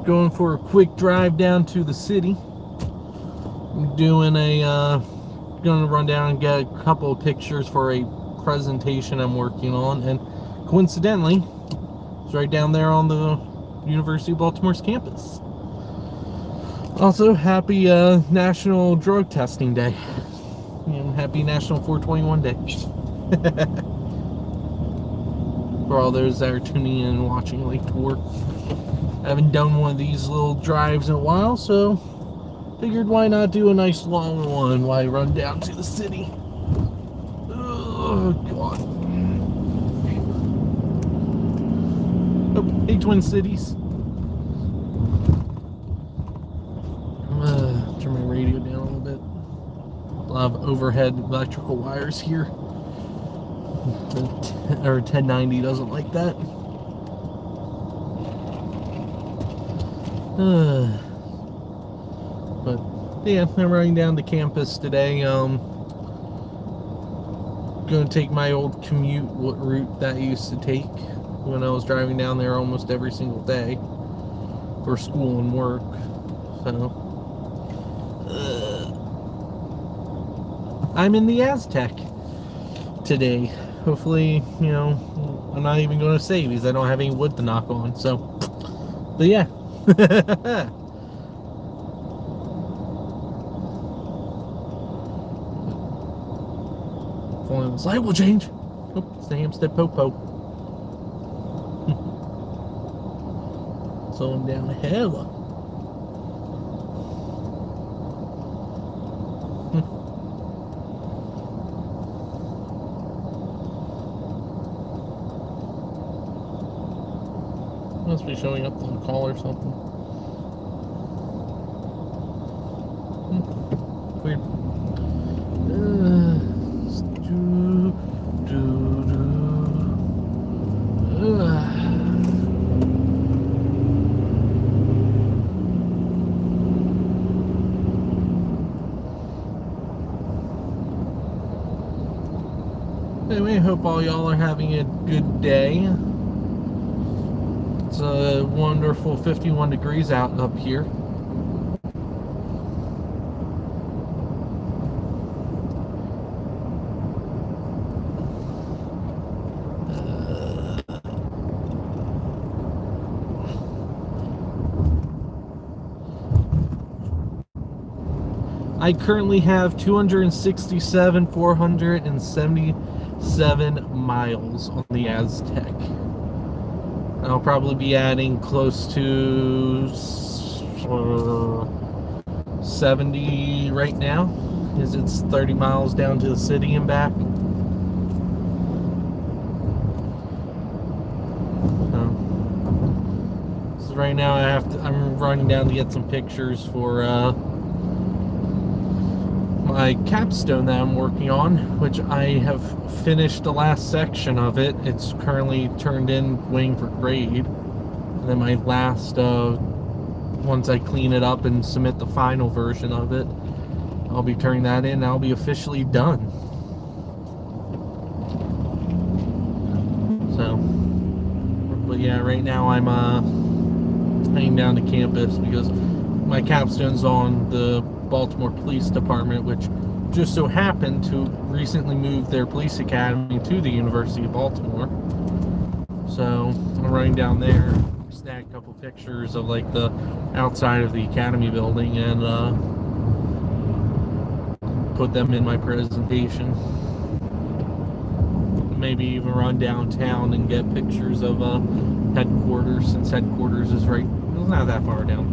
going for a quick drive down to the city. I'm doing gonna run down and get a couple of pictures for a presentation I'm working on, and coincidentally, it's right down there on the University of Baltimore's campus. Also, happy National Drug Testing Day. And happy National 421 Day. For all those that are tuning in and watching late tour. I haven't done one of these little drives in a while, so figured why not do a nice long one while I run down to the city. Oh, God. Oh, hey, Twin Cities. Turn my radio down a little bit. A lot of overhead electrical wires here. Or 1090 doesn't like that. But yeah, I'm running down to campus today. Gonna take my old commute route that I used to take when I was driving down there almost every single day for school and work. So I'm in the Aztec today. Hopefully, you know, I'm not even going to save because I don't have any wood to knock on. So, but yeah. Hopefully the light will change. Oh, it's the Hampstead Popo. Slowing down hella. Must be showing up on the call or something. Weird. Anyway, I hope all y'all are having a good day. It's a wonderful 51 degrees out up here. I currently have 477 miles on the Aztec. I'll probably be adding close to 70 right now, as it's 30 miles down to the city and back. So right now I'm running down to get some pictures for my capstone that I'm working on, which I have finished the last section of it. It's currently turned in, waiting for grade. And then my last, once I clean it up and submit the final version of it, I'll be turning that in and I'll be officially done. So, but yeah, right now I'm heading down to campus because my capstone's on the Baltimore Police Department, which just so happened to recently move their police academy to the University of Baltimore. So I'm running down there, snag a couple pictures of like the outside of the academy building and put them in my presentation. Maybe even run downtown and get pictures of headquarters, since headquarters is right, it's not that far down,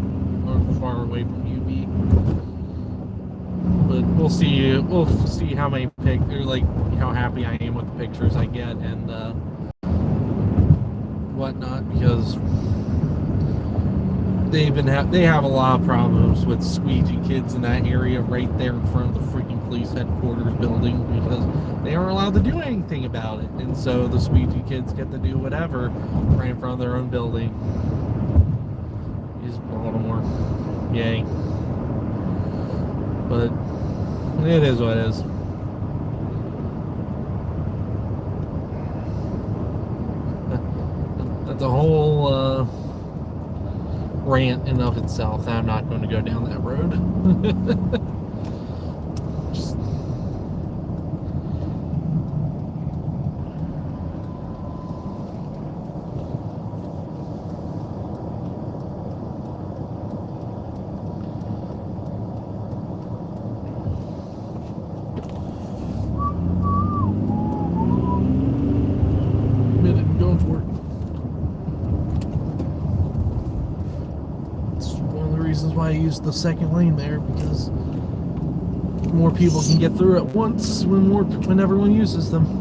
or far away from UB. But we'll see how many pictures, like how happy I am with the pictures I get and whatnot, because they have a lot of problems with squeegee kids in that area right there in front of the freaking police headquarters building, because they aren't allowed to do anything about it, and so the squeegee kids get to do whatever right in front of their own building. Is Baltimore, yay! But it is what it is. That's a whole rant in of itself. I'm not going to go down that road. Just, minute and going for it. It's one of the reasons why I use the second lane there, because more people can get through at once when everyone uses them.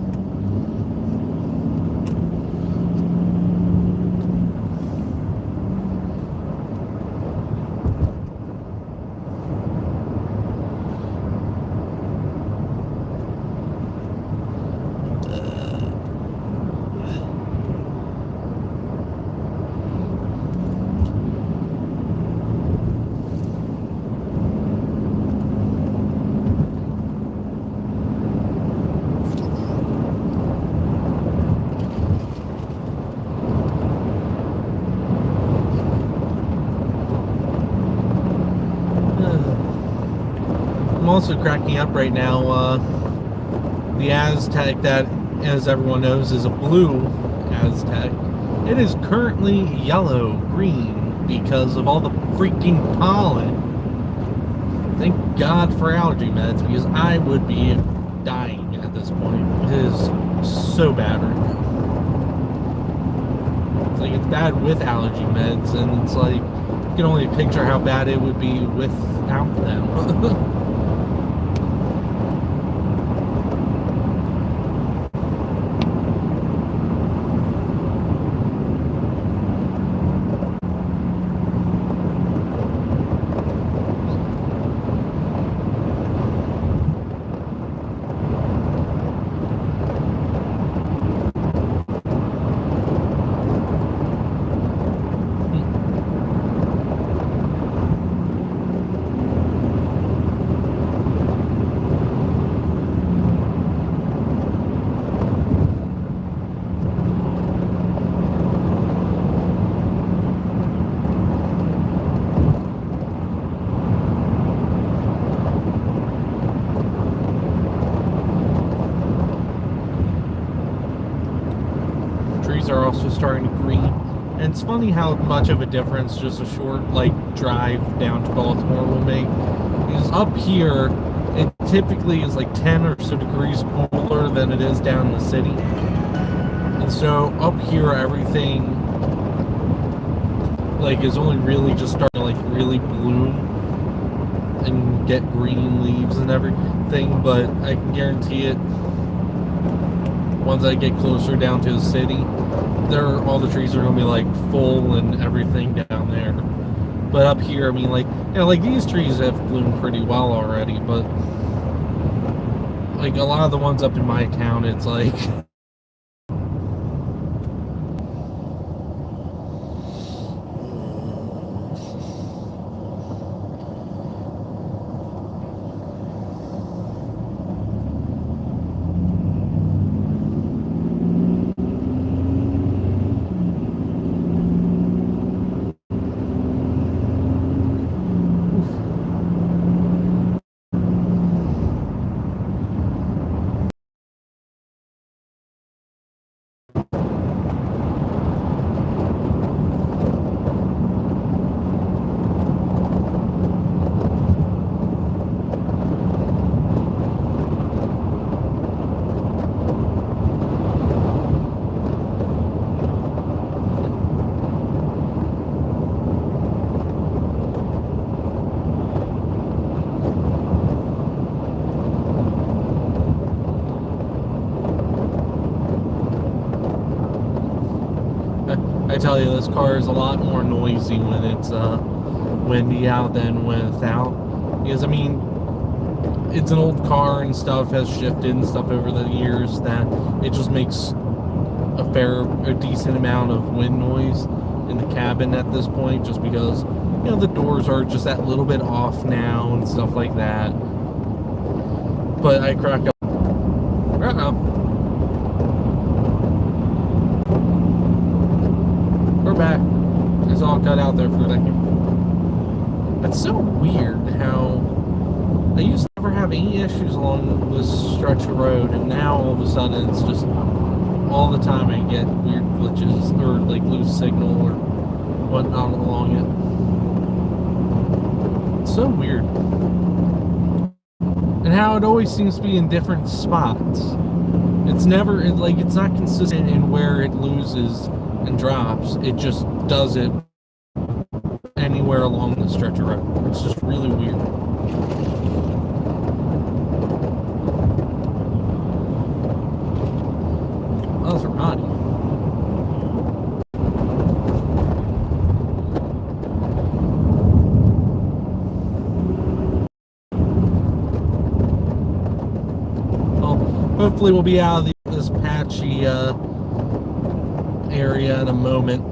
I'm also cracking up right now. The Aztec, that, as everyone knows, is a blue Aztec. It is currently yellow green because of all the freaking pollen. Thank God for allergy meds, because I would be dying at this point. It is so bad right now. It's like, it's bad with allergy meds, and it's like, you can only picture how bad it would be without them. Are also starting to green, and it's funny how much of a difference just a short drive down to Baltimore will make. Because up here it typically is like 10 or so degrees cooler than it is down in the city, and so up here everything is only really just starting to really bloom and get green leaves and everything. But I can guarantee it, once I get closer down to the city, all the trees are going to be full and everything down there. But up here, I mean, these trees have bloomed pretty well already, but a lot of the ones up in my town, it's I tell you, this car is a lot more noisy when it's windy out than without. Because, I mean, it's an old car and stuff has shifted and stuff over the years, that it just makes a decent amount of wind noise in the cabin at this point, just because, the doors are just that little bit off now and stuff like that. But I crack up. We're back. It's all cut out there for a second. It's so weird how I used to never have any issues along this stretch of road, and now all of a sudden it's just all the time I get weird glitches or like lose signal or whatnot along it. It's so weird. And how it always seems to be in different spots. It's never, it's not consistent in where it loses and drops. It just does it anywhere along the stretch of road. It's just really weird. That was Roddy. Well, hopefully we'll be out of this patchy area in a moment.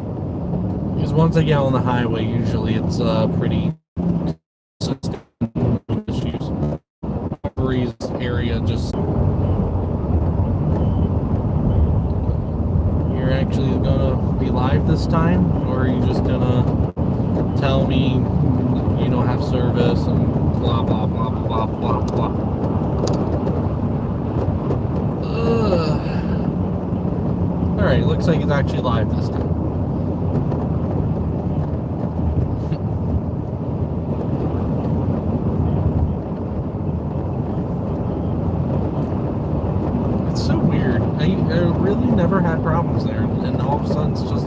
Because once I get on the highway, usually it's pretty consistent issues. Breeze area just. You're actually gonna be live this time, or are you just gonna tell me you don't have service and blah blah blah blah blah blah? Alright, looks like it's actually live this time. It's so weird. I really never had problems there, and all of a sudden it's just.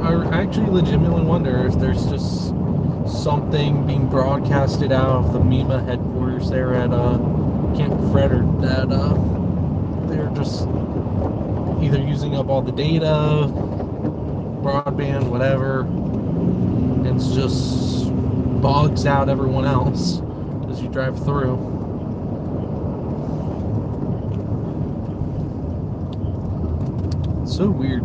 I actually legitimately wonder if there's just something being broadcasted out of the MEMA headquarters there at Camp Frederick that they're just either using up all the data, broadband, whatever, and it just bogs out everyone else as you drive through. It's so weird.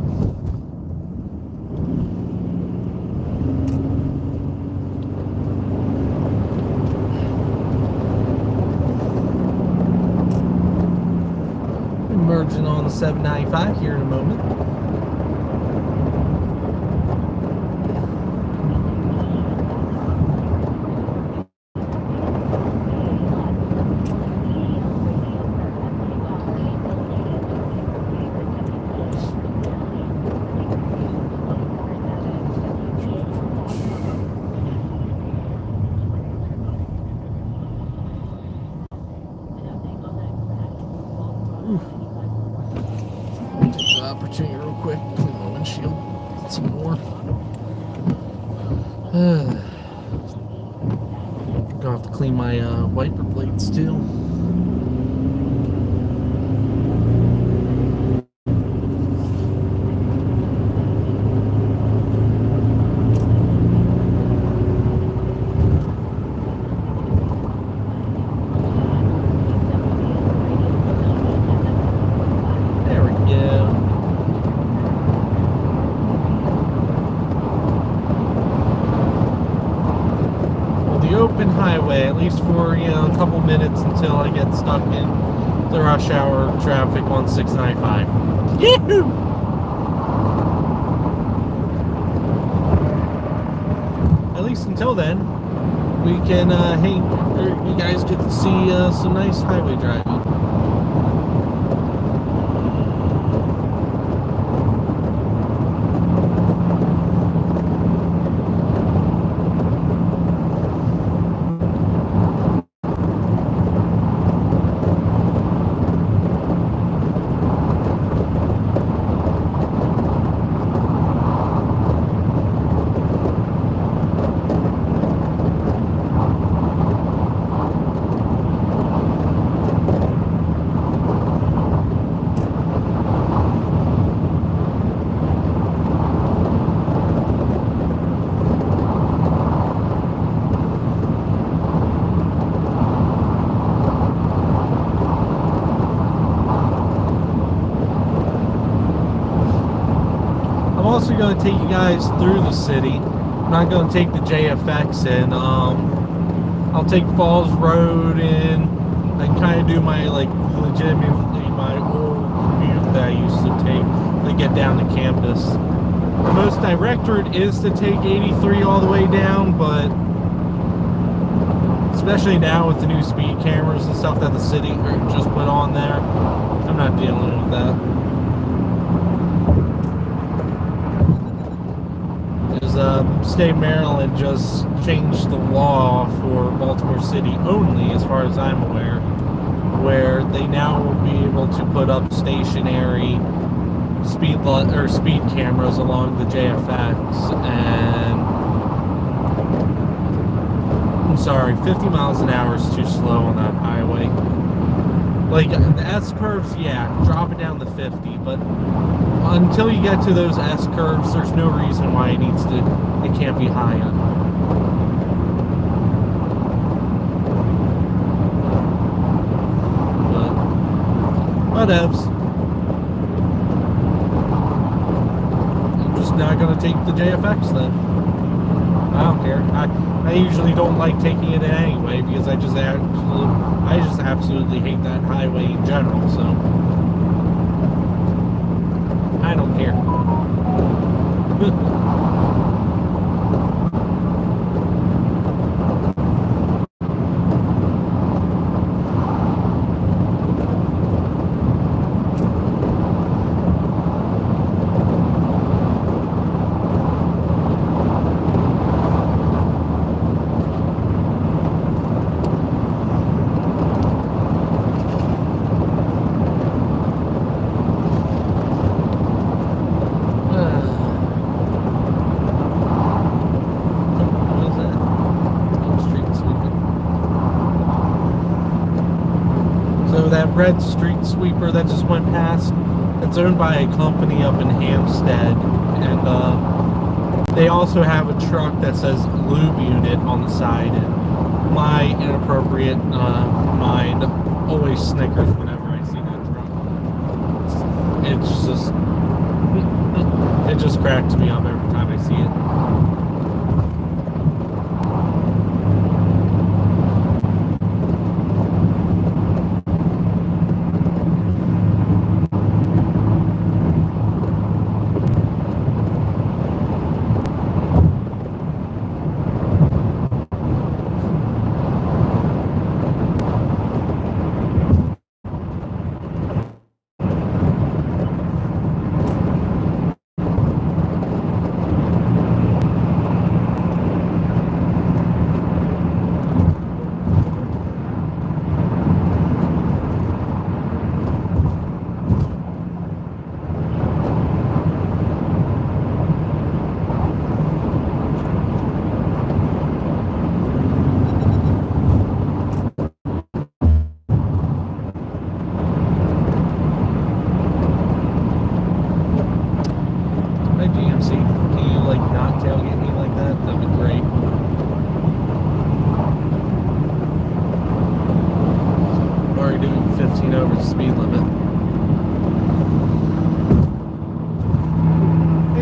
Merging on the 795 here in a moment. Opportunity real quick, clean my windshield, get some more. Gonna have to clean my wiper blades too. Open highway, at least for a couple minutes until I get stuck in the rush hour traffic on 695. Yahoo! At least until then, we can you guys get to see some nice highway driving. I'm also going to take you guys through the city. I'm not going to take the JFX in. I'll take Falls Road in. I can kind of do my, legitimately my old commute that I used to take to get down to campus. The most direct route is to take 83 all the way down, but especially now with the new speed cameras and stuff that the city just put on there, I'm not dealing with that. State of Maryland just changed the law for Baltimore City only, as far as I'm aware, where they now will be able to put up stationary speed cameras along the JFX, and I'm sorry, 50 miles an hour is too slow on that highway. Like, the S-curves, yeah, drop it down to 50, but until you get to those S-curves, there's no reason why it can't be higher. But, whatevs. I'm just not going to take the JFX then. I don't care. I usually don't like taking it anyway, because I just absolutely hate that highway in general, so I don't care. Red street sweeper that just went past, it's owned by a company up in Hampstead, and they also have a truck that says lube unit on the side, and my inappropriate mind always snickers whenever I see that truck. It just cracks me up every time I see it.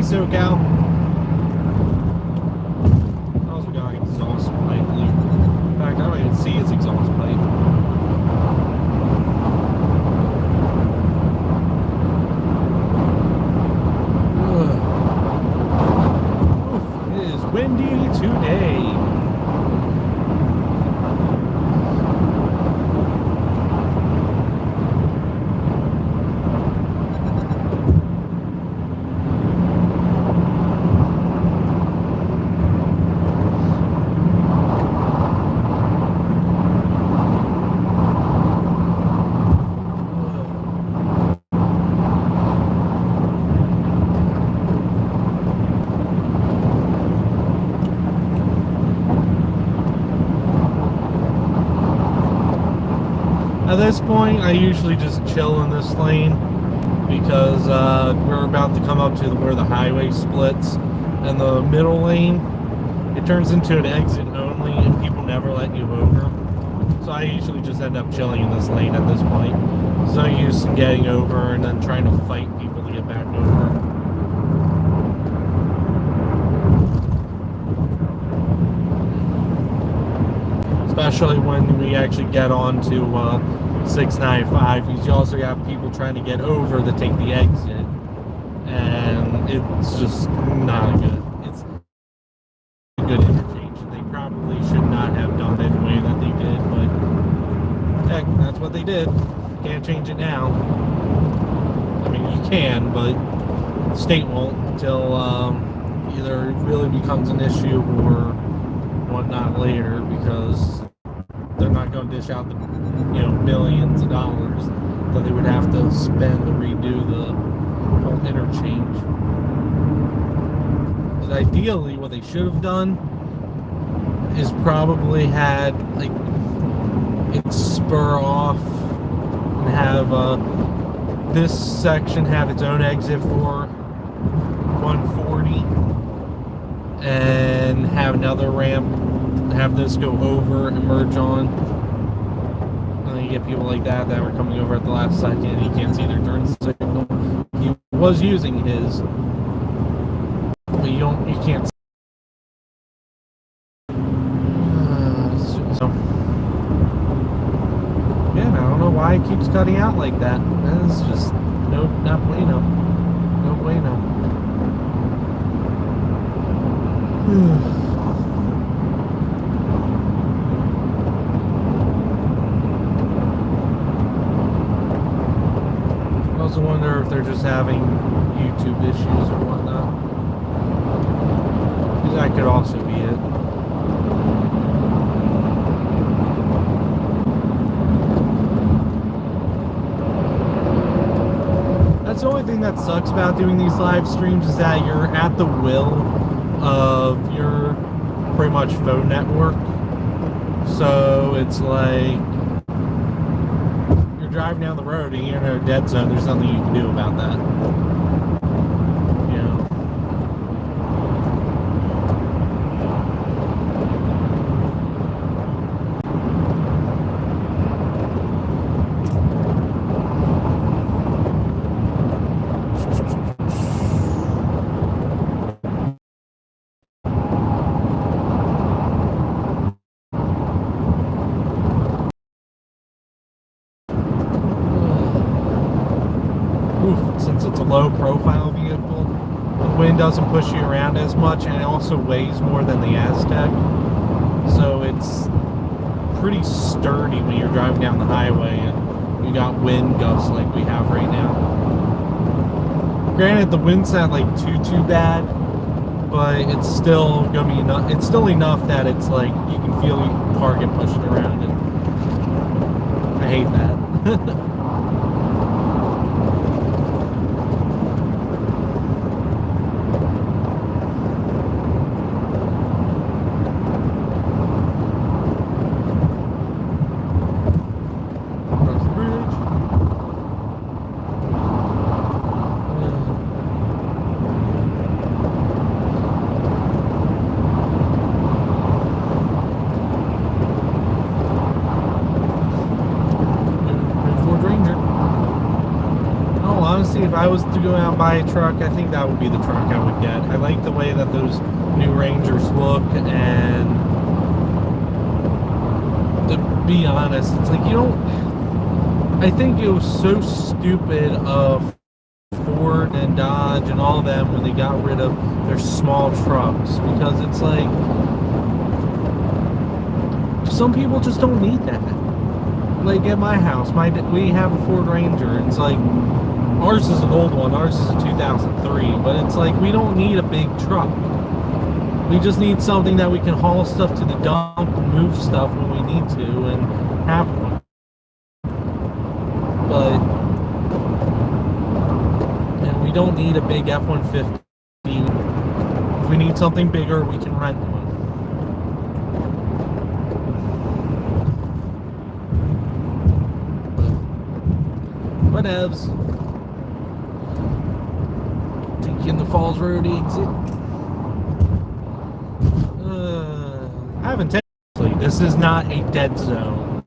SoCal. Also got an exhaust pipe loop. In fact, I don't even see its exhaust pipe. It is windy today. At this point, I usually just chill in this lane because we're about to come up to where the highway splits, and the middle lane, it turns into an exit only and people never let you over. So I usually just end up chilling in this lane at this point. There's no use in getting over and then trying to fight people to get back over. Especially when we actually get on to 695, because you also have people trying to get over to take the exit, and it's just not good. It's a good interchange. They probably should not have done it the way that they did, but heck, that's what they did. Can't change it now. I mean, you can, but the state won't until either it really becomes an issue or whatnot later, because they're not going to dish out the millions of dollars that they would have to spend to redo the whole interchange. But ideally, what they should have done is probably had like it spur off and have this section have its own exit for 140 and have another ramp, have this go over and merge on. And then you get people like that were coming over at the last second. He can't see their turn signal. He was using his, but you can't. So yeah, I don't know why it keeps cutting out like that. It's just not bueno. No bueno. I also wonder if they're just having YouTube issues or whatnot. That could also be it. That's the only thing that sucks about doing these live streams, is that you're at the will of your pretty much phone network. So it's like you're driving down the road and you're in a dead zone. There's nothing you can do about that. Since it's a low profile vehicle, the wind doesn't push you around as much, and it also weighs more than the Aztec, so it's pretty sturdy when you're driving down the highway and you got wind gusts like we have right now. Granted, the wind's not like too bad, but it's still gonna be enough. It's still enough that it's like you can feel your car get pushed around, and I hate that. If I was to go out and buy a truck, I think that would be the truck I would get. I like the way that those new Rangers look, and to be honest, it's like I think it was so stupid of Ford and Dodge and all of them when they got rid of their small trucks, because it's like some people just don't need that. Like at my house, we have a Ford Ranger, and it's like ours is an old one. Ours is a 2003, but it's like we don't need a big truck. We just need something that we can haul stuff to the dump and move stuff when we need to and have one. And we don't need a big F-150. If we need something bigger, we can rent one. Whatevs. Taking the Falls Road exit. I haven't technically. This is not a dead zone.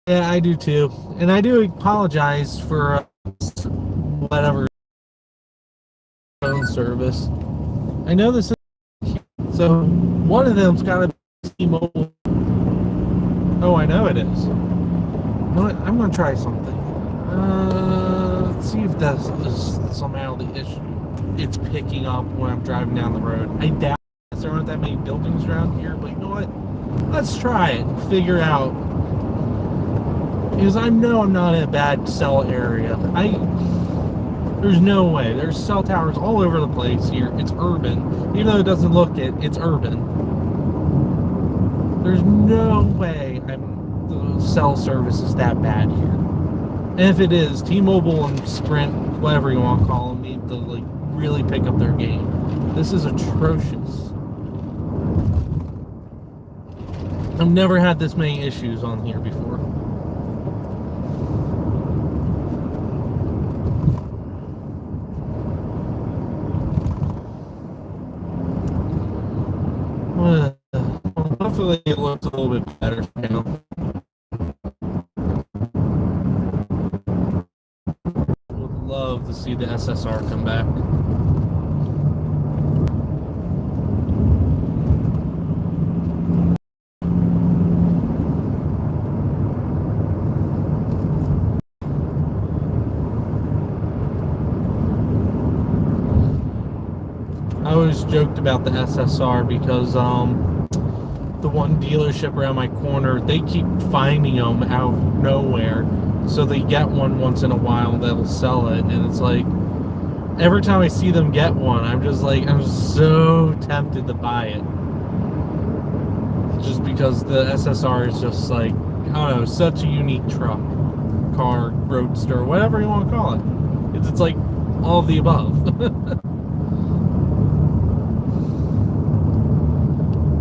Yeah, I do too. And I do apologize for whatever phone service. I know this is so one of them's got to be T-Mobile. Oh, I know it is. know what? I'm gonna try something. Let's see if that's somehow the issue. It's picking up when I'm driving down the road. I doubt there aren't that many buildings around here, but you know what? Let's try it and figure out. Because I know I'm not in a bad cell area. There's no way. There's cell towers all over the place here. It's urban. Even though it doesn't look it, it's urban. There's no way the cell service is that bad here. And if it is, T-Mobile and Sprint, whatever you want to call them, need to like really pick up their game. This is atrocious. I've never had this many issues on here before. Hopefully it looks a little bit better now. Would love to see the SSR come back. I always joked about the SSR because the one dealership around my corner, they keep finding them out of nowhere, so they get one once in a while, they'll sell it, and it's like every time I see them get one, I'm so tempted to buy it, just because the SSR is just like, I don't know, such a unique truck, car, roadster, whatever you want to call it. It's like all of the above.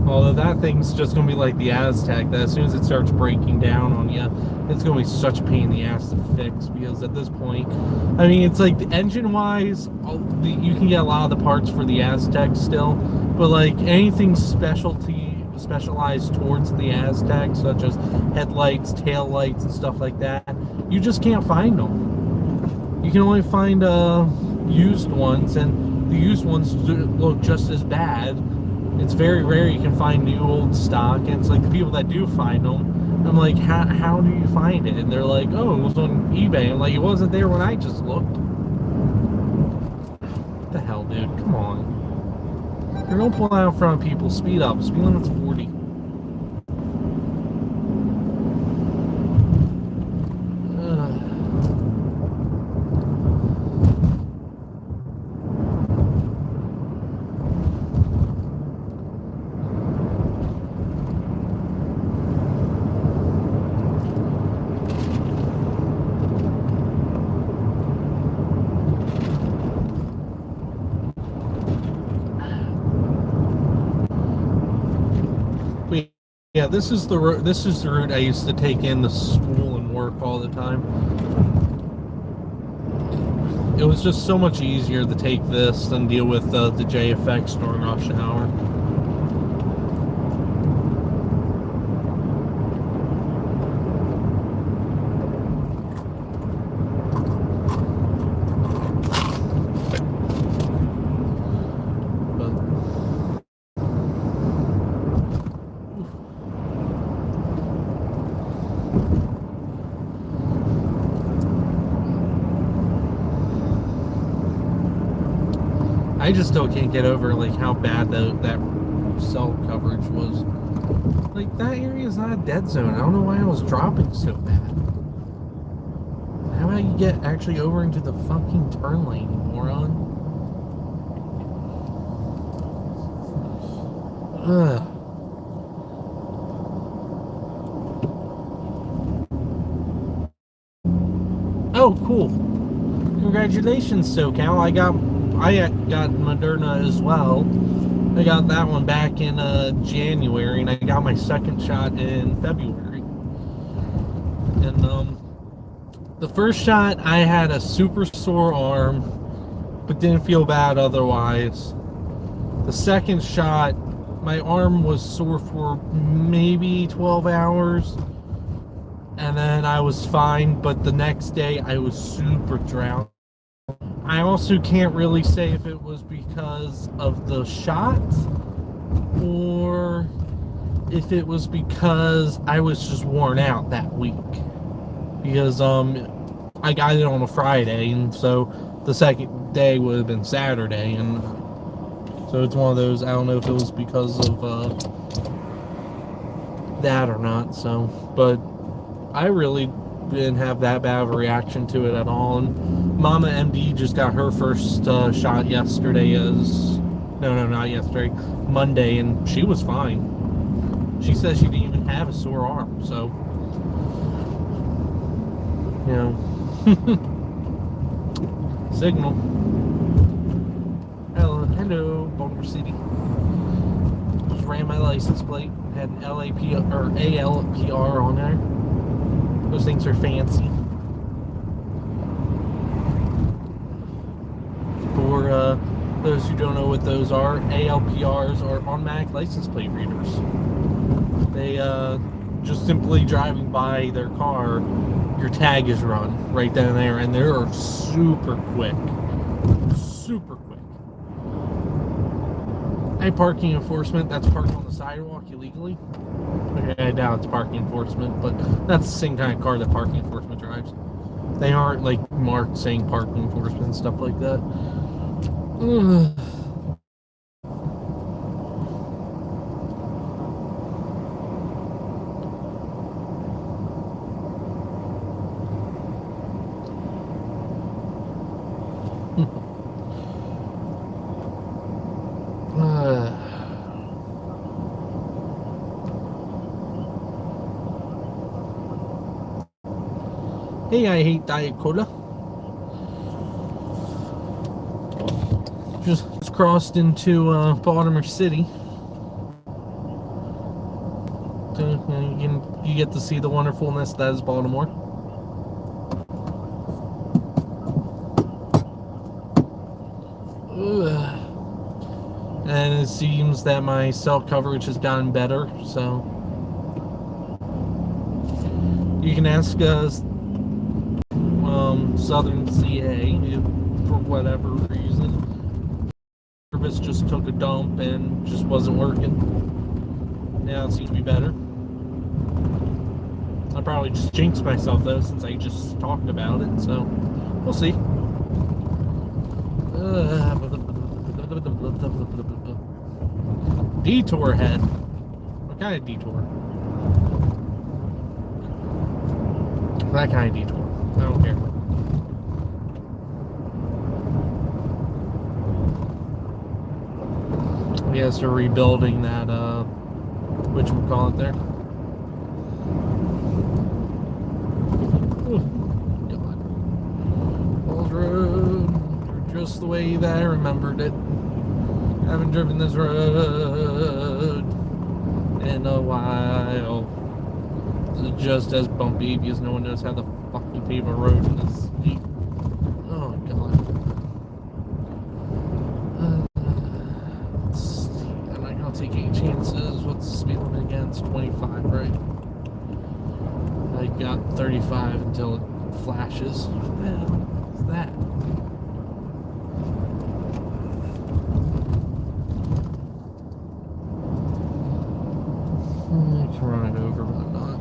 Although that thing's just going to be like the Aztec, that as soon as it starts breaking down on you, it's going to be such a pain in the ass to fix, because at this point, I mean, it's like engine-wise, you can get a lot of the parts for the Aztec still, but like anything specialized towards the Aztec, such as headlights, tail lights, and stuff like that, you just can't find them. You can only find used ones, and the used ones look just as bad. It's very rare you can find new old stock, and it's like the people that do find them, I'm like, how do you find it? And they're like, oh, it was on eBay. I'm like, it wasn't there when I just looked. What the hell, dude? Come on. You're don't pull out in front of people. Speed up. Speed limit's 40. Yeah, this is the route I used to take in to school and work all the time. It was just so much easier to take this than deal with the JFX during rush hour. I just still can't get over like how bad that cell coverage was. Like, that area is not a dead zone. I don't know why I was dropping so bad. How about you get actually over into the fucking turn lane, you moron? Ugh. Oh, cool. Congratulations, SoCal. I got Moderna as well. I got that one back in January, and I got my second shot in February. And the first shot, I had a super sore arm, but didn't feel bad otherwise. The second shot, my arm was sore for maybe 12 hours, and then I was fine, but the next day I was super drowsy. I also can't really say if it was because of the shot or if it was because I was just worn out that week. because I got it on a Friday, and so the second day would have been Saturday, and so it's one of those. I don't know if it was because of that or not. So, but I really didn't have that bad of a reaction to it at all. And Mama MD just got her first shot yesterday. No, not yesterday, Monday, and she was fine. She says she didn't even have a sore arm. So, you know, signal. Hello, Baltimore City. Just ran my license plate. Had an LAP or ALPR on there. Those things are fancy. For those who don't know what those are, ALPRs are automatic license plate readers. They just simply driving by their car, your tag is run right down there, and they're super quick. Super quick. Hey, parking enforcement, that's parked on the sidewalk illegally. Okay, I doubt it's parking enforcement, but that's the same kind of car that parking enforcement drives. They aren't like marked saying parking enforcement and stuff like that. Hey, I hate Diet Cola. Just crossed into Baltimore City. You get to see the wonderfulness that is Baltimore. And it seems that my cell coverage has gotten better, so you can ask us Southern CA if, for whatever reason, service just took a dump and just wasn't working. Now it seems to be better. I probably just jinxed myself though, since I just talked about it, so we'll see. Detour head. What kind of detour? That kind of detour. I don't care. Yes, they're rebuilding that, whatchamacallit there. God. Falls Road. Just the way that I remembered it. I haven't driven this road in a while. It's just as bumpy because no one knows how to fucking pave a road in this Jeep. Oh, God. I'm not gonna take any chances. What's the speed limit again? It's 25, right? I got 35 until it flashes. What the hell is that? I can run it over, but I'm not.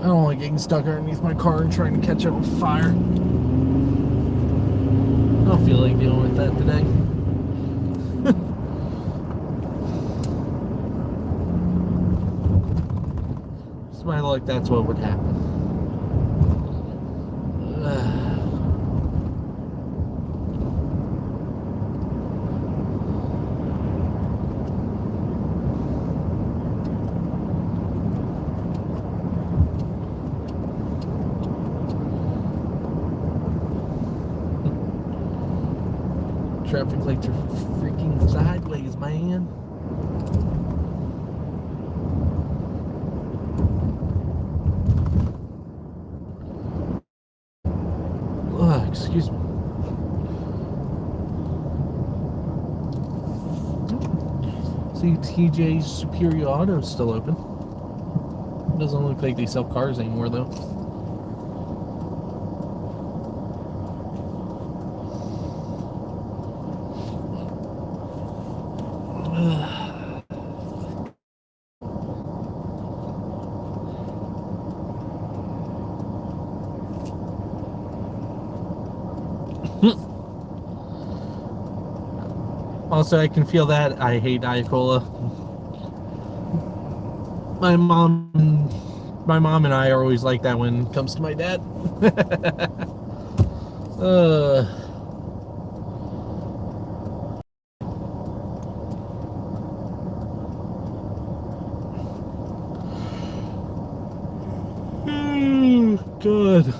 I don't like getting stuck underneath my car and trying to catch it on fire. I don't feel like dealing with that today. Just my luck, that's what would happen. Traffic lights are freaking sideways, man. Ugh, excuse me. See, TJ's Superior Auto is still open. Doesn't look like they sell cars anymore, though. Also, I can feel that. I hate Diet Cola. My mom and I are always like that when it comes to my dad. uh, good.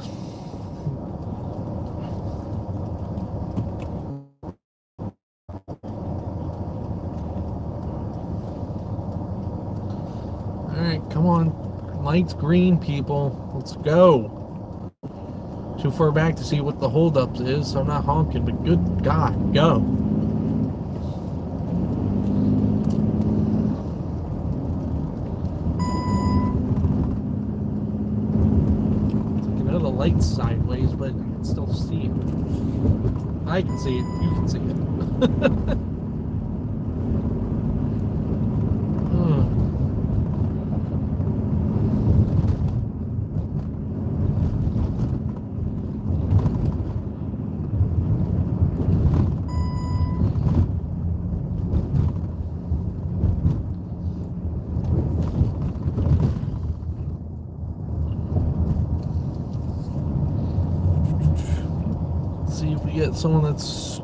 Alright, come on. Light's green, people. Let's go. Too far back to see what the holdup is, so I'm not honking, but good God, go. I know the light's sideways, but I can still see it. I can see it, you can see it. See if we get someone that's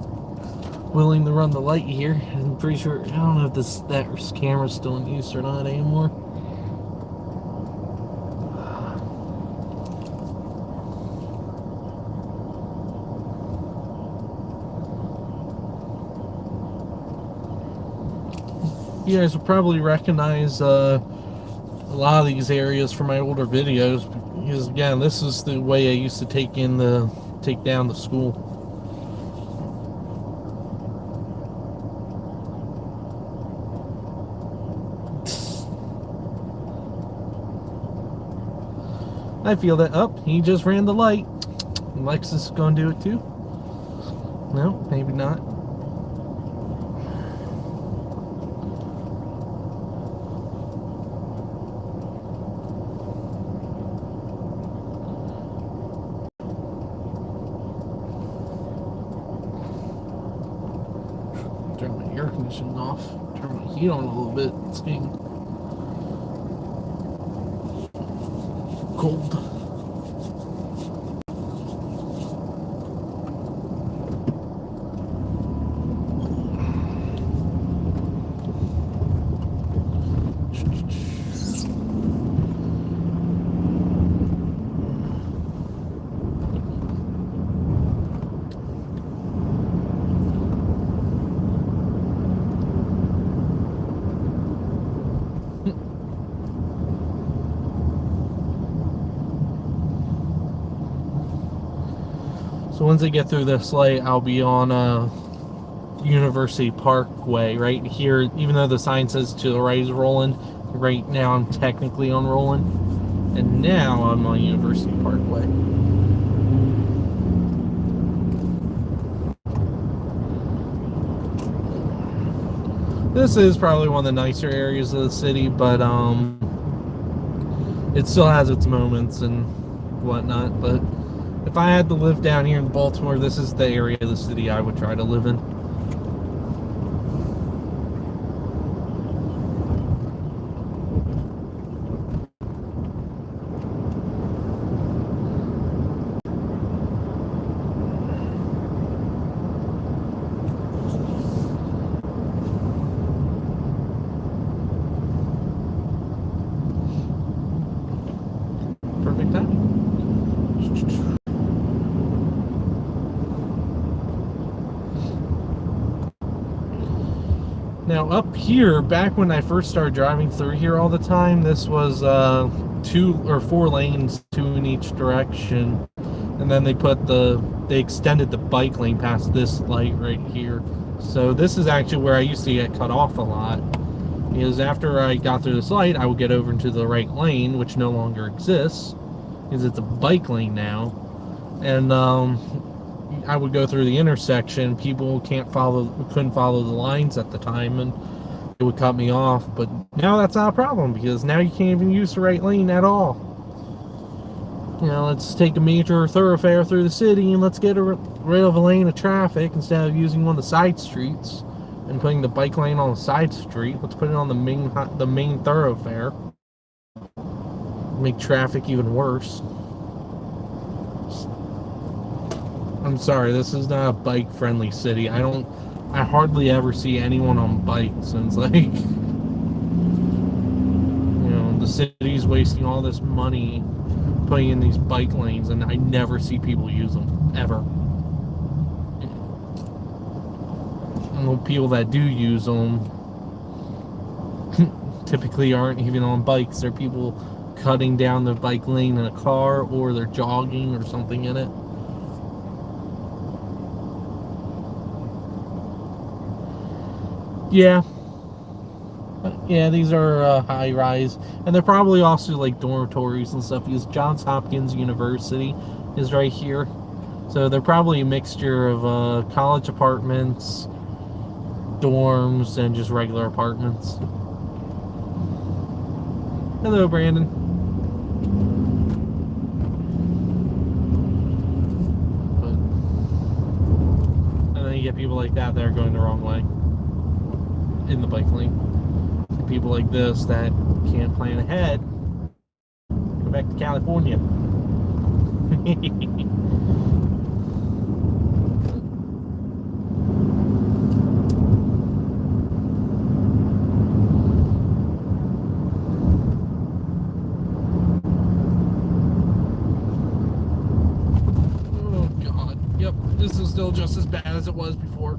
willing to run the light here. I'm pretty sure, I don't know if that camera's still in use or not anymore. You guys will probably recognize a lot of these areas from my older videos because, again, this is the way I used to take down the school. I feel that. Up, he just ran the light. Lexus is going to do it too. No, maybe not. Turn my air conditioning off. Turn my heat on a little bit. It's getting cold. So once I get through this light, I'll be on University Parkway right here. Even though the sign says to the right is Roland, right now I'm technically on Roland. And now I'm on University Parkway. This is probably one of the nicer areas of the city, but it still has its moments and whatnot. But if I had to live down here in Baltimore, this is the area of the city I would try to live in. Perfect time. Now up here, back when I first started driving through here all the time, this was 2 or 4 lanes, 2 in each direction, and then they extended the bike lane past this light right here. So this is actually where I used to get cut off a lot, because after I got through this light, I would get over into the right lane, which no longer exists, because it's a bike lane now, and I would go through the intersection. People couldn't follow the lines at the time, and it would cut me off. But now that's not a problem, because now you can't even use the right lane at all. let's take a major thoroughfare through the city and let's get rid of a lane of traffic instead of using one of the side streets and putting the bike lane on the side street. Let's put it on the main thoroughfare. Make traffic even worse. I'm sorry, this is not a bike-friendly city. I hardly ever see anyone on bikes, and it's like, the city's wasting all this money putting in these bike lanes, and I never see people use them, ever. And the people that do use them typically aren't even on bikes. They're people cutting down the bike lane in a car, or they're jogging or something in it. Yeah, these are high rise, and they're probably also like dormitories and stuff, because Johns Hopkins University is right here, so they're probably a mixture of college apartments, dorms, and just regular apartments. Hello, Brandon. And then you get people like that are going the wrong way in the bike lane. And people like this that can't plan ahead, go back to California. Oh God, yep, this is still just as bad as it was before.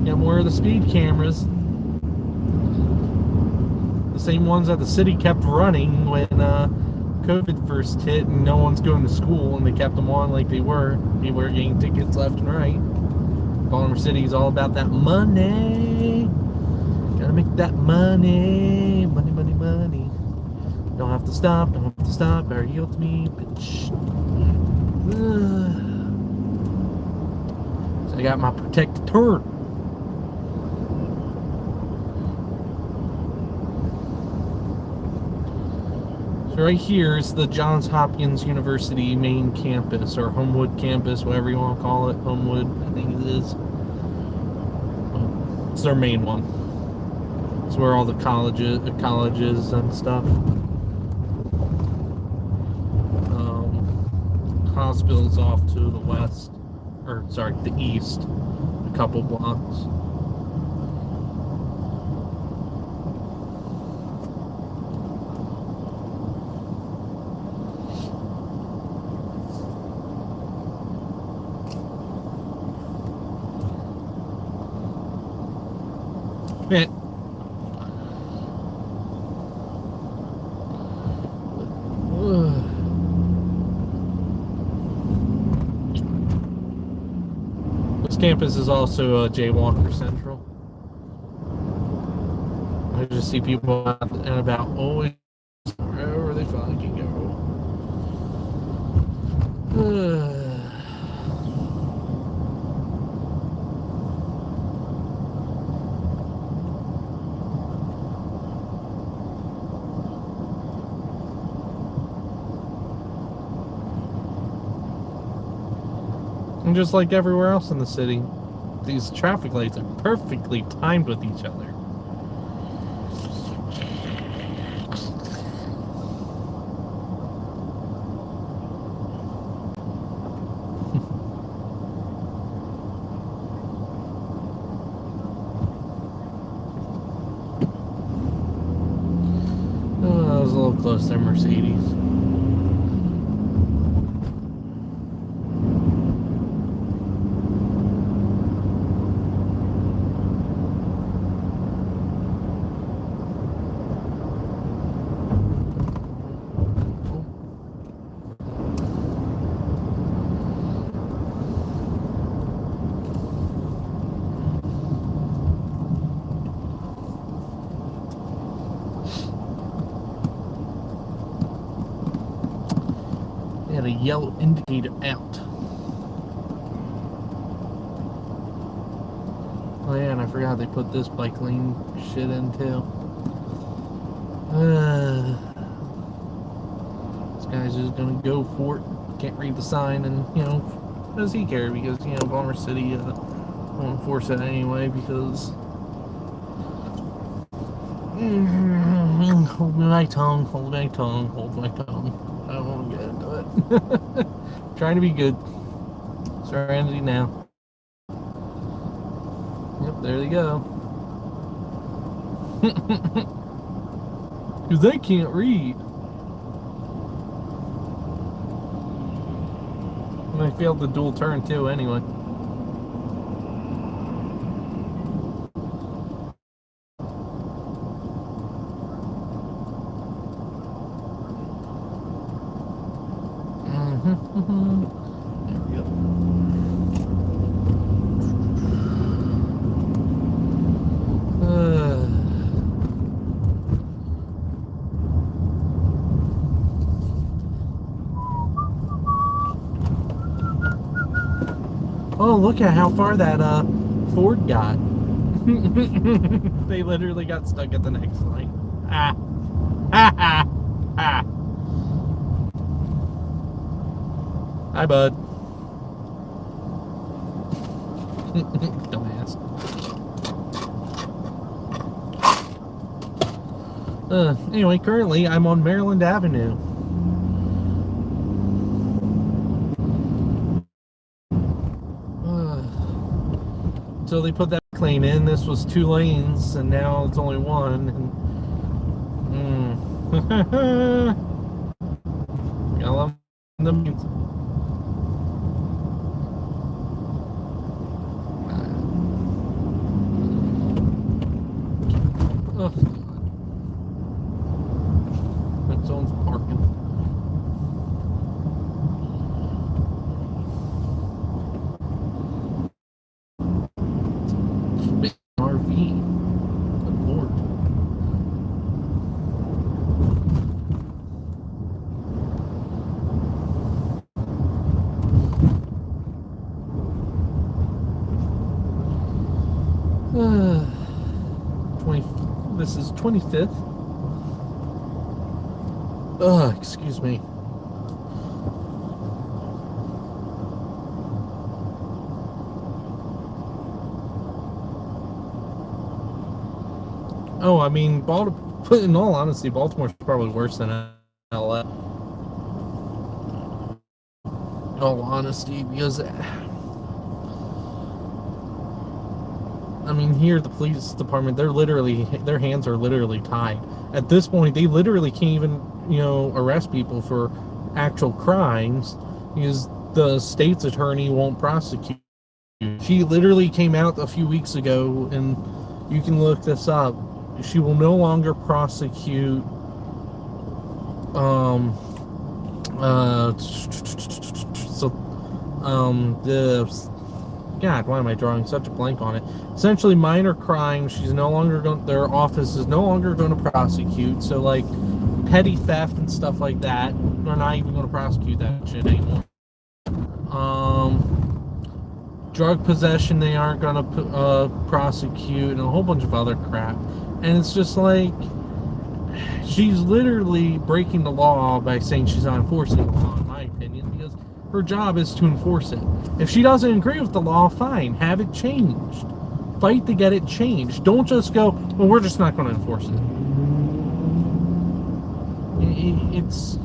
Got more of the speed cameras. The same ones that the city kept running when COVID first hit and no one's going to school, and they kept them on like they were. People were getting tickets left and right. Baltimore City is all about that money. Gotta make that money. Money, money, money. Don't have to stop, don't have to stop. Better yield to me, bitch. So I got my protected turn. Right here is the Johns Hopkins University main campus, or Homewood campus, whatever you want to call it. Homewood, I think it is. It's their main one. It's where all the colleges and stuff. Hospital's off to the west, or sorry, the east, a couple blocks. Yeah. This campus is also a Jaywalker Central. I just see people out and about always wherever they fucking go. And just like everywhere else in the city, these traffic lights are perfectly timed with each other. Oh, that was a little close there, Mercedes. yellow indicator out. Oh yeah, and I forgot they put this bike lane shit in too. This guy's just gonna go for it. Can't read the sign, and does he care? Because Baltimore City won't enforce it anyway. Because hold my tongue, hold my tongue, hold my tongue. I don't want to get into it. Trying to be good. Serenity now. Yep, there they go. Because they can't read. And I failed the dual turn too, anyway. There we go. Oh, look at how far that Ford got. They literally got stuck at the next line. Ah. Ha ha ha. Hi, bud. Dumbass. Anyway, currently I'm on Maryland Avenue. So they put that lane in. This was 2 lanes, and now it's only 1. And I love them. Oh, that zone's parking. Big RV. Good lord. This is 25th. Excuse me. Oh, I mean, in all honesty, Baltimore's probably worse than LA. In all honesty, because I mean, here the police department, their hands are literally tied. At this point, they literally can't even, arrest people for actual crimes because the state's attorney won't prosecute. She literally came out a few weeks ago, and you can look this up. She will no longer prosecute God, why am I drawing such a blank on it? Essentially, minor crimes. Their office is no longer going to prosecute. So, like petty theft and stuff like that, they're not even going to prosecute that shit anymore. Drug possession, they aren't going to prosecute, and a whole bunch of other crap. And it's just like she's literally breaking the law by saying she's not enforcing the law, in my opinion, because her job is to enforce it. If she doesn't agree with the law, fine, have it changed. Fight to get it changed. Don't just go, well, we're just not going to enforce it. It's...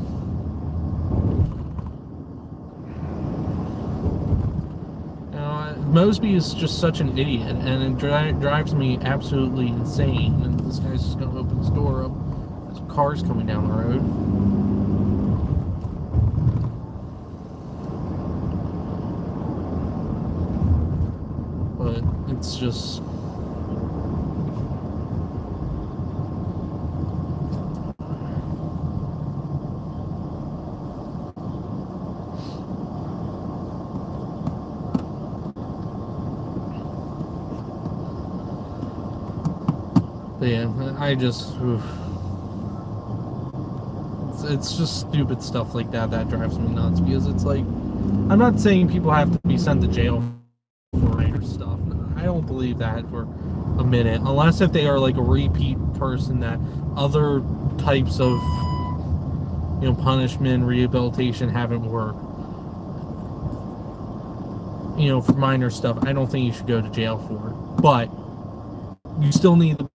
Mosby is just such an idiot, and it drives me absolutely insane. And this guy's just going to open his door up. There's cars coming down the road. But it's just... But yeah, I just... it's just stupid stuff like that that drives me nuts, because it's like, I'm not saying people have to be sent to jail for minor stuff. I don't believe that for a minute, unless if they are like a repeat person that other types of, you know, punishment, rehabilitation haven't worked. You know, for minor stuff, I don't think you should go to jail for it, but you still need to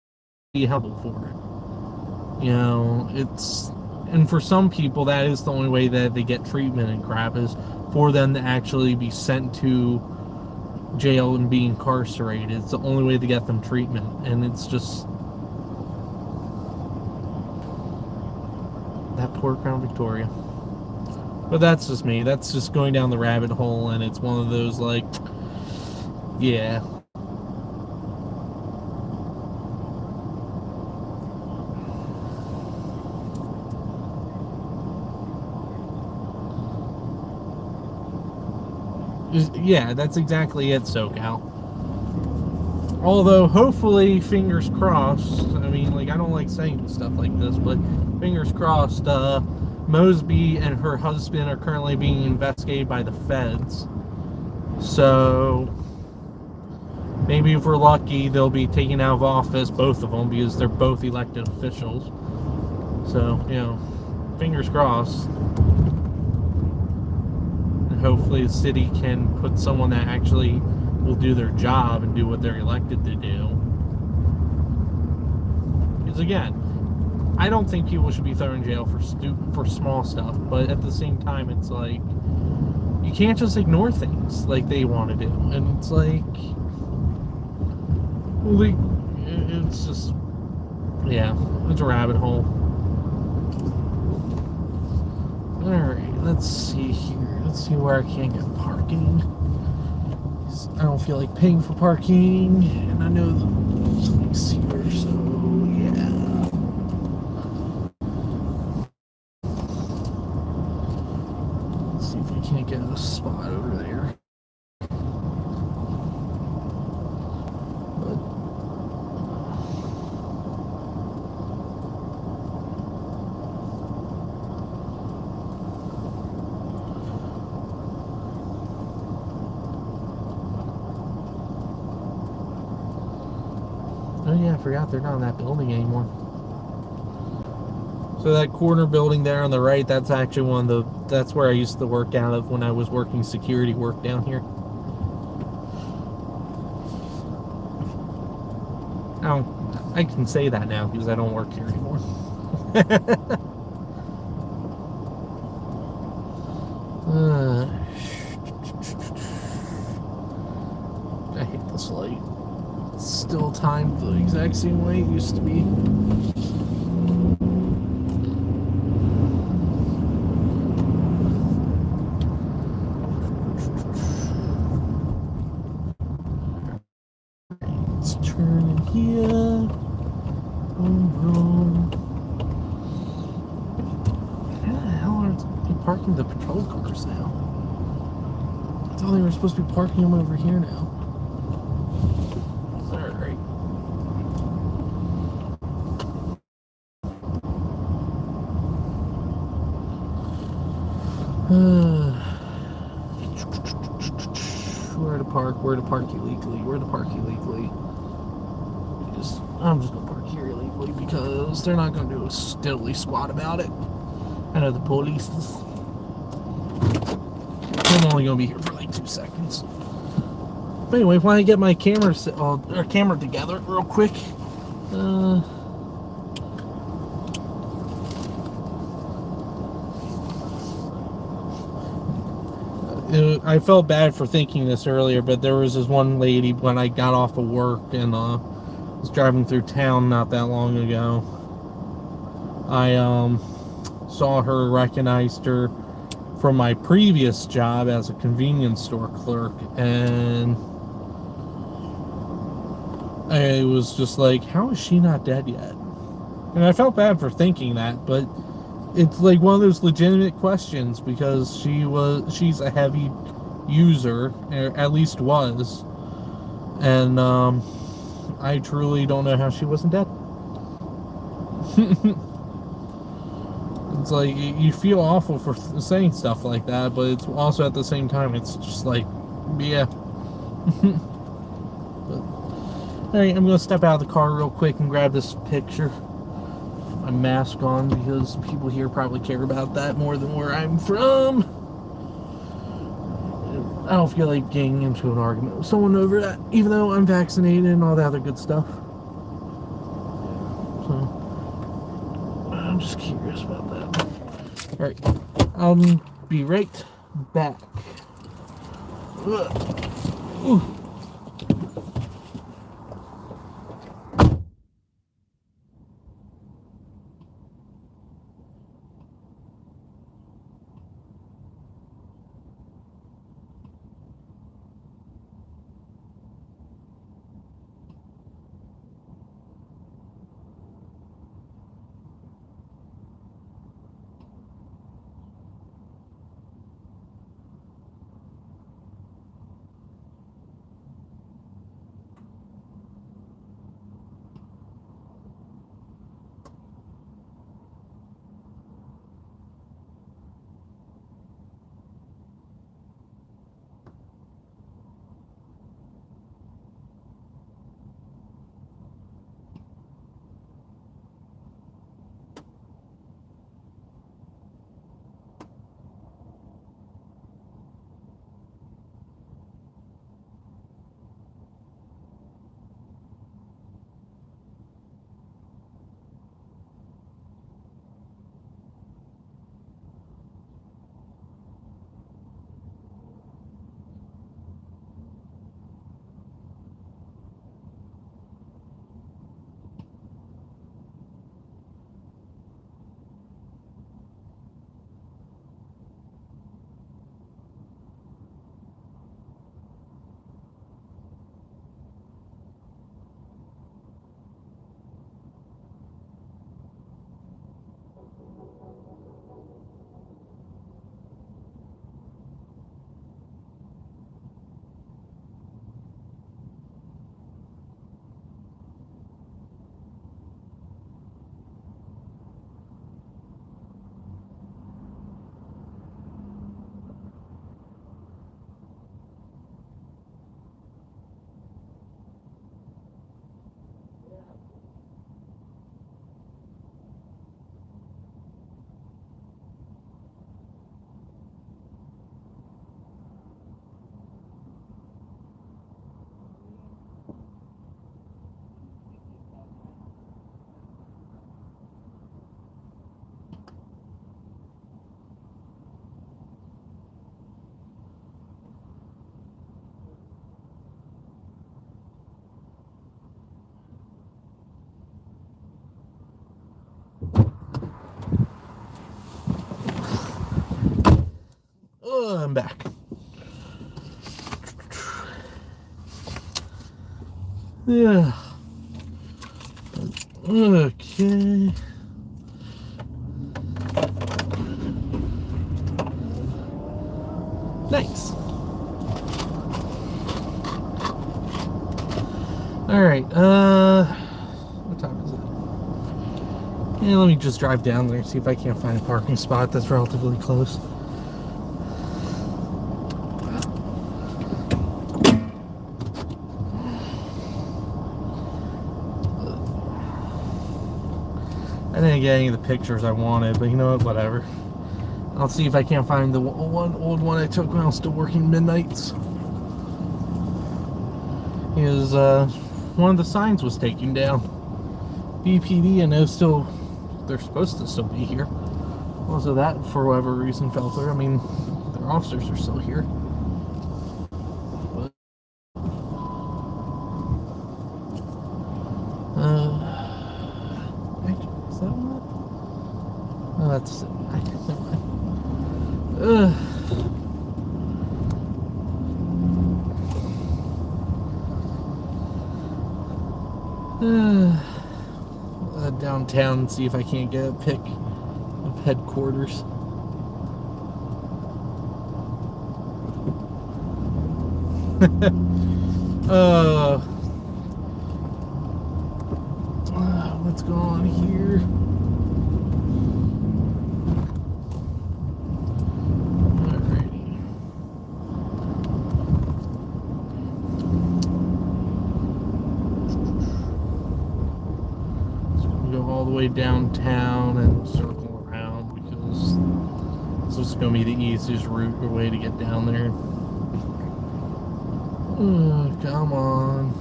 be held for it. You know, it's, and for some people that is the only way that they get treatment and crap, is for them to actually be sent to jail and be incarcerated. It's the only way to get them treatment, and it's just that poor Crown Victoria. But that's just me. That's just going down the rabbit hole, and it's one of those like, yeah. Yeah, that's exactly it, SoCal. Although, hopefully, fingers crossed, I mean, like, I don't like saying stuff like this, but fingers crossed, Mosby and her husband are currently being investigated by the feds. So, maybe if we're lucky, they'll be taken out of office, both of them, because they're both elected officials. So, you know, fingers crossed. Hopefully the city can put someone that actually will do their job and do what they're elected to do. Because again, I don't think people should be thrown in jail for small stuff, but at the same time, it's like, you can't just ignore things like they want to do. And it's like, it's just, yeah, it's a rabbit hole. Alright, let's see here. Let's see where I can get parking. I don't feel like paying for parking, and I know the police here, so yeah. Let's see if we can't get a spot over there. Oh yeah, I forgot they're not in that building anymore. So that corner building there on the right, that's actually one of the, that's where I used to work out of when I was working security work down here. I can say that now because I don't work here anymore. I hate this light. It's still timed the exact same way it used to be. Let's turn in here. Boom. How the hell are they parking the patrol cars now? I thought they were supposed to be parking them over here now. Alright. Where to park illegally? I'm just gonna park here illegally because they're not gonna do a diddly squat about it. I know the police is. I'm only gonna be here for like 2 seconds. But anyway, when I get my camera together real quick, I felt bad for thinking this earlier, but there was this one lady when I got off of work and was driving through town not that long ago. I saw her, recognized her from my previous job as a convenience store clerk, and I was just like, how is she not dead yet? And I felt bad for thinking that, but it's like one of those legitimate questions because she's a heavy user, or at least was, and I truly don't know how she wasn't dead. It's like you feel awful for saying stuff like that, but it's also at the same time, it's just like, yeah. Alright, I'm gonna step out of the car real quick and grab this picture. My mask on because people here probably care about that more than where I'm from. I don't feel like getting into an argument with someone over that, even though I'm vaccinated and all that other good stuff. So, I'm just curious about that. Alright, I'll be right back. Ooh. I'm back. Yeah. Okay. Nice. Alright, what time is it? Yeah, let me just drive down there and see if I can't find a parking spot that's relatively close. I didn't get any of the pictures I wanted, but you know what, whatever. I'll see if I can't find the old one I took when I was still working midnights. Because one of the signs was taken down. BPD, and they're supposed to still be here. Also, that for whatever reason fell through. I mean, their officers are still here. But, is that one? Oh, that's downtown and see if I can't get a pic of headquarters. What's going on here? all the way downtown and circle around because this is going to be the easiest route or way to get down there. Come on.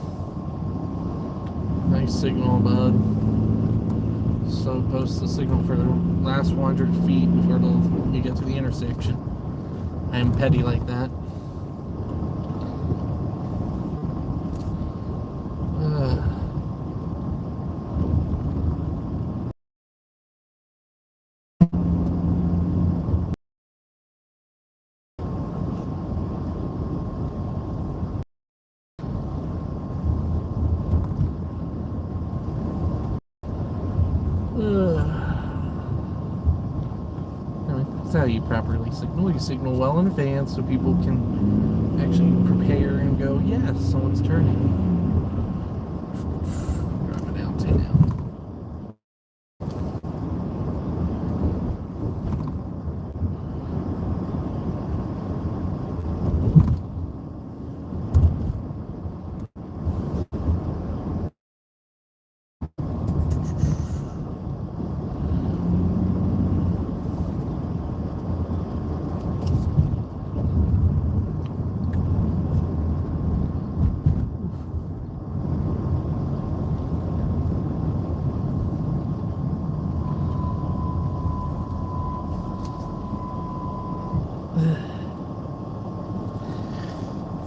Nice signal, bud. So post the signal for the last 100 feet before you get to the intersection. I am petty like that. That's how you properly signal. You signal well in advance so people can actually prepare and go, yes, someone's turning. Drop it out to now.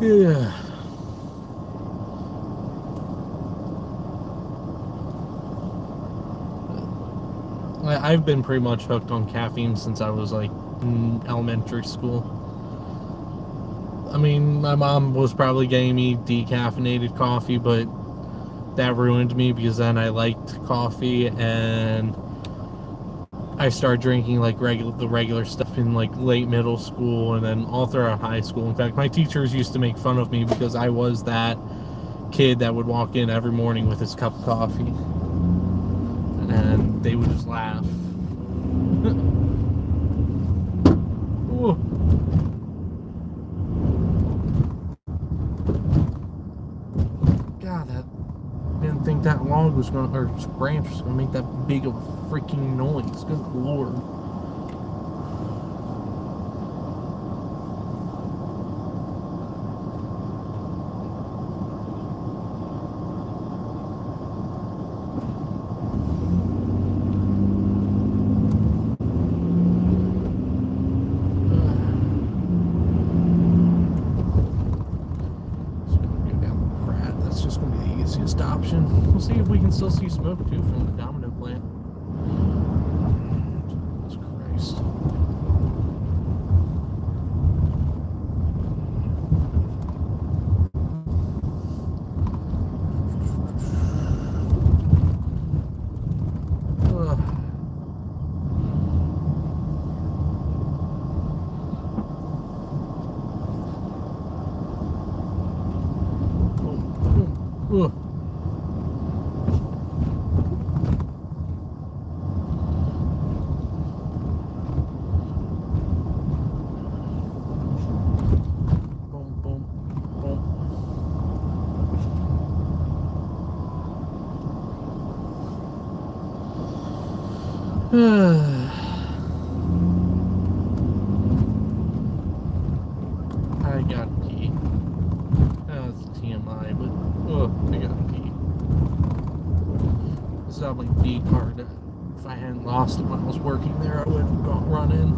Yeah. I've been pretty much hooked on caffeine since I was like in elementary school. I mean, my mom was probably getting me decaffeinated coffee, but that ruined me because then I liked coffee and I started drinking like the regular stuff in like late middle school and then all throughout high school. In fact, my teachers used to make fun of me because I was that kid that would walk in every morning with his cup of coffee, and they would just laugh. God, that didn't think that log was gonna, or branch was gonna make that big of a freaking noise. Good lord. Option. We'll see if we can still see smoke too from the Domino plant. Jesus Christ. I got a key. That's TMI, but I got a key. This is on my D card. If I hadn't lost it when I was working there, I would have run in.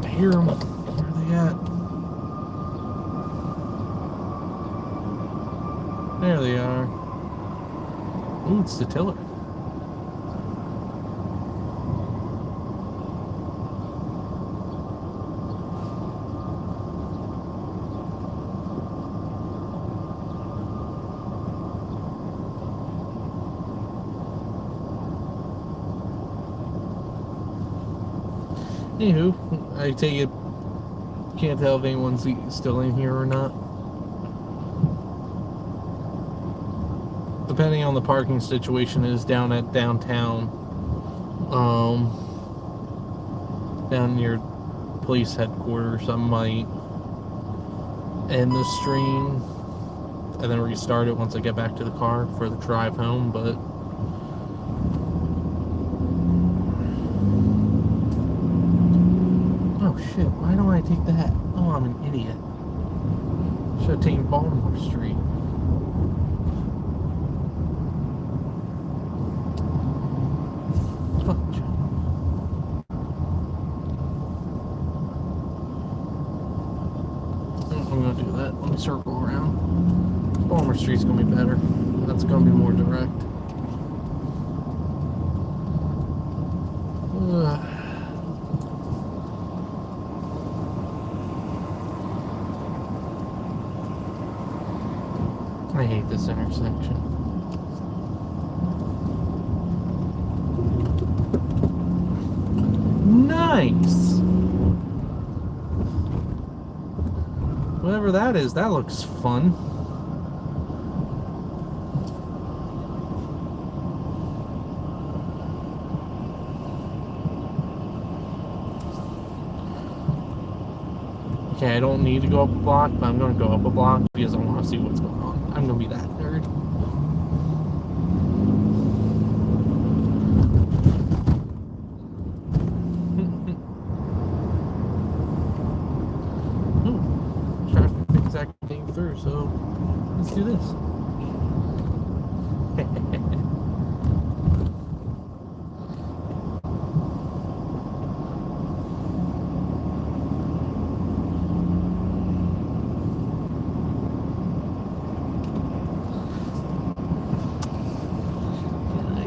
I hear them. Where are they at? There they are. Ooh, it's the tiller. Anywho, I take it, can't tell if anyone's still in here or not. Depending on the parking situation is down at downtown, down near police headquarters, I might end the stream. and then restart it once I get back to the car for the drive home, but oh shit, why don't I take that? Oh, I'm an idiot. Should have taken Baltimore Street. Fuck you. I'm gonna do that. Let me circle around. Baltimore Street's gonna be better. That's gonna be more direct. I hate this intersection. Nice! Whatever that is, that looks fun. Okay, I don't need to go up a block, but I'm going to go up a block because I want to see what's going on. I'm going to be that nerd. Traffic exactly came through, so let's do this.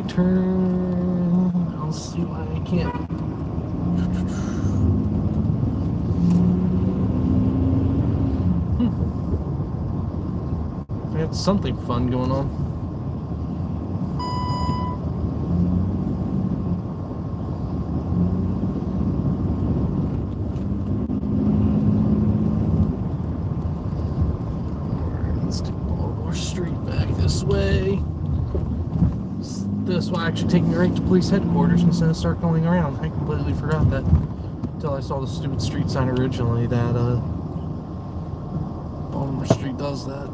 Turn. I'll see why I can't. I got something fun going on. Alright, let's take Baltimore Street back this way. This will actually take me right to police headquarters instead of start going around. I completely forgot that until I saw the stupid street sign originally that Baltimore Street does that.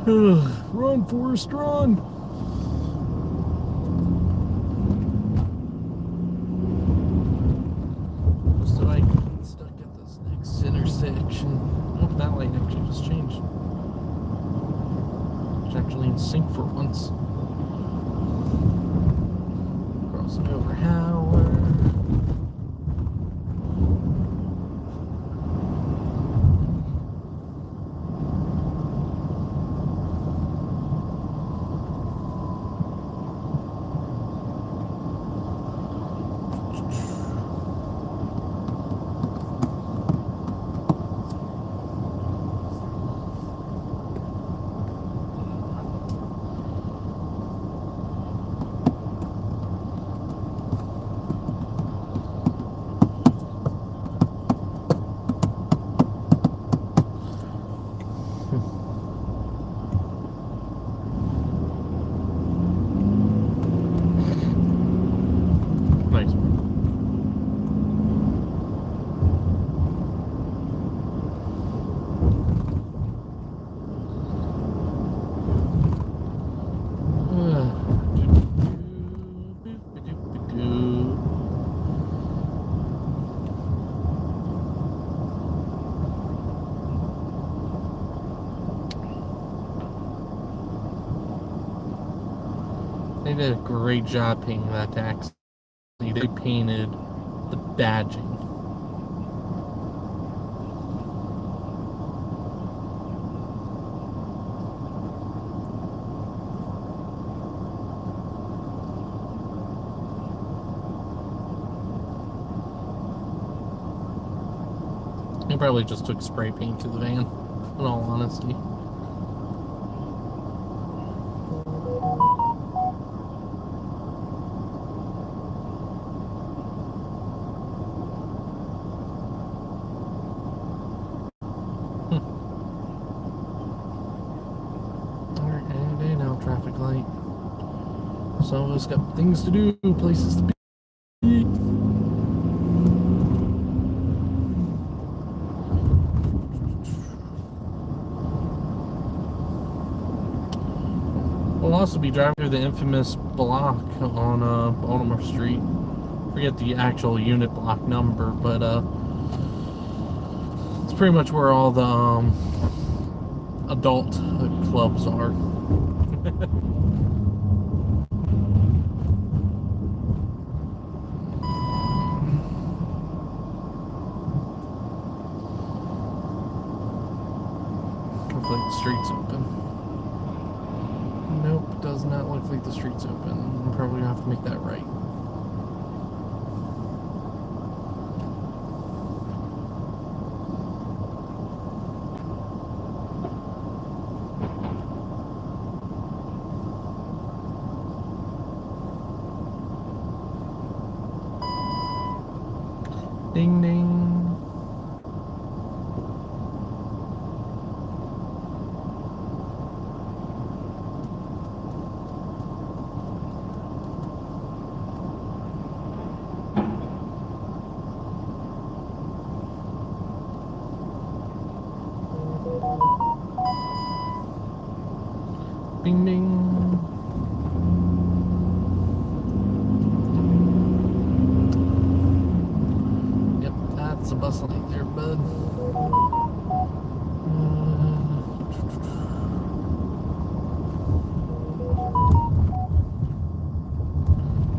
Run, Forrest, run! So I get stuck at this next intersection. Oh, that light actually just changed. It's actually in sync for once. Crossing over Howard. They did a great job painting that taxi. They painted the badging. They probably just took spray paint to the van. in all honesty. Alright, any day now, traffic light. Some of us got things to do, places to be. We'll also be driving through the infamous block on Baltimore Street. Forget the actual unit block number, but it's pretty much where all the adult clubs are. Hopefully the street's open. Nope, does not look like the street's open. I'm probably gonna have to make that right. Ding ding. Ding ding. Yep, that's a bus light there, bud.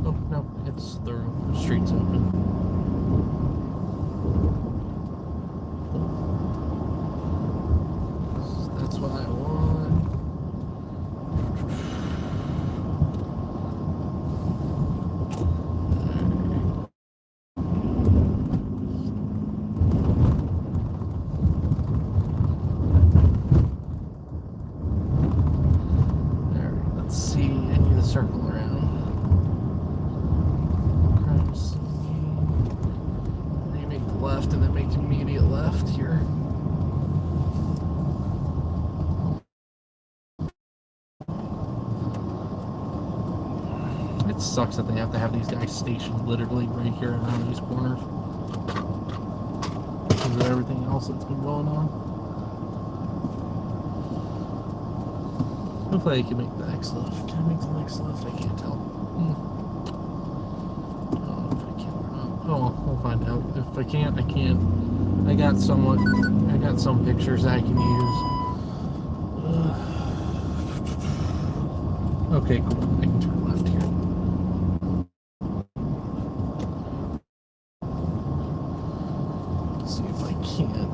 Oh, no, it's the street's open. That's what I want. Circle around. Crime scene. They make the left and then make immediate left here. It sucks that they have to have these guys stationed literally right here around these corners because of everything else that's been going on. Hopefully I can make the next left. Can I make the next left? I can't tell. I don't know if I can or not. Oh well, we'll find out. If I can't, I can't. I got some pictures I can use. Okay, cool. I can turn left here. Let's see if I can.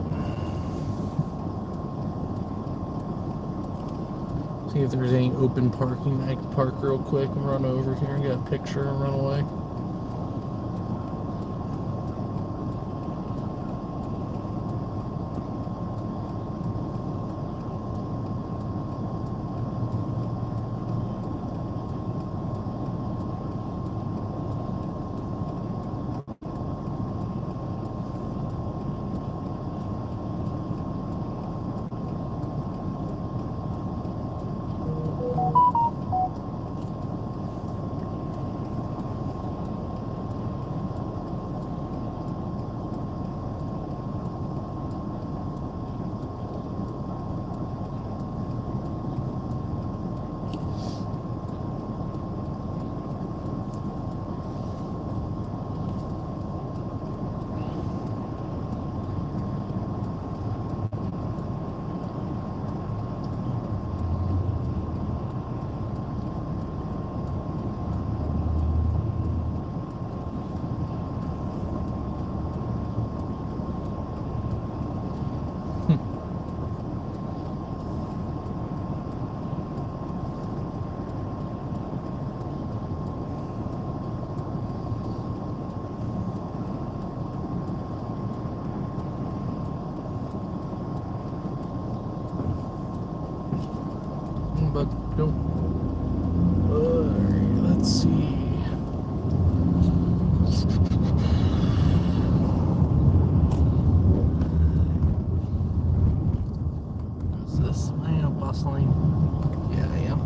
See if there's any open parking. I can park real quick and run over here and get a picture and run away. go. Alright, let's see. Is this? I am bustling. Yeah, I am.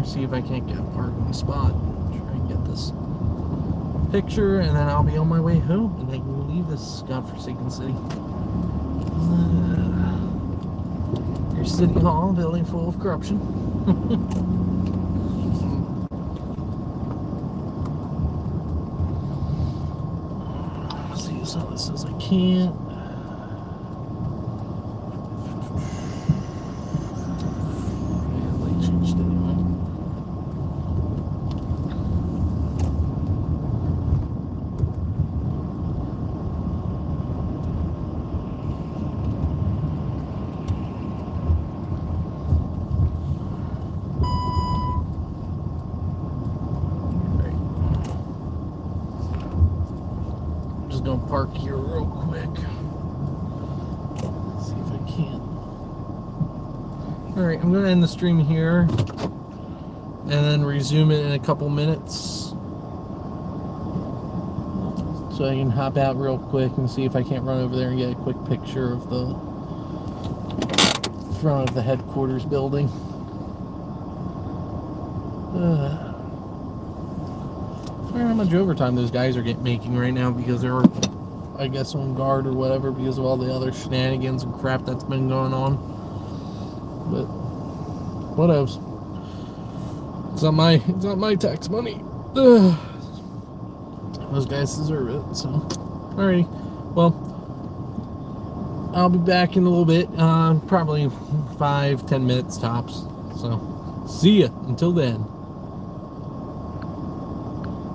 See if I can't get a parking spot. Try and get this picture, and then I'll be on my way home, and I can leave this godforsaken city. Your city hall building full of corruption. See, so this says I can't. Gonna park here real quick. See if I can. Alright, I'm gonna end the stream here and then resume it in a couple minutes so I can hop out real quick and see if I can't run over there and get a quick picture of the front of the headquarters building. I don't know how much overtime those guys are making right now because they're, I guess, on guard or whatever because of all the other shenanigans and crap that's been going on. But what else? It's not my tax money. Ugh. Those guys deserve it. So, alrighty. Well, I'll be back in a little bit. Probably 5-10 minutes tops. So, see ya. Until then.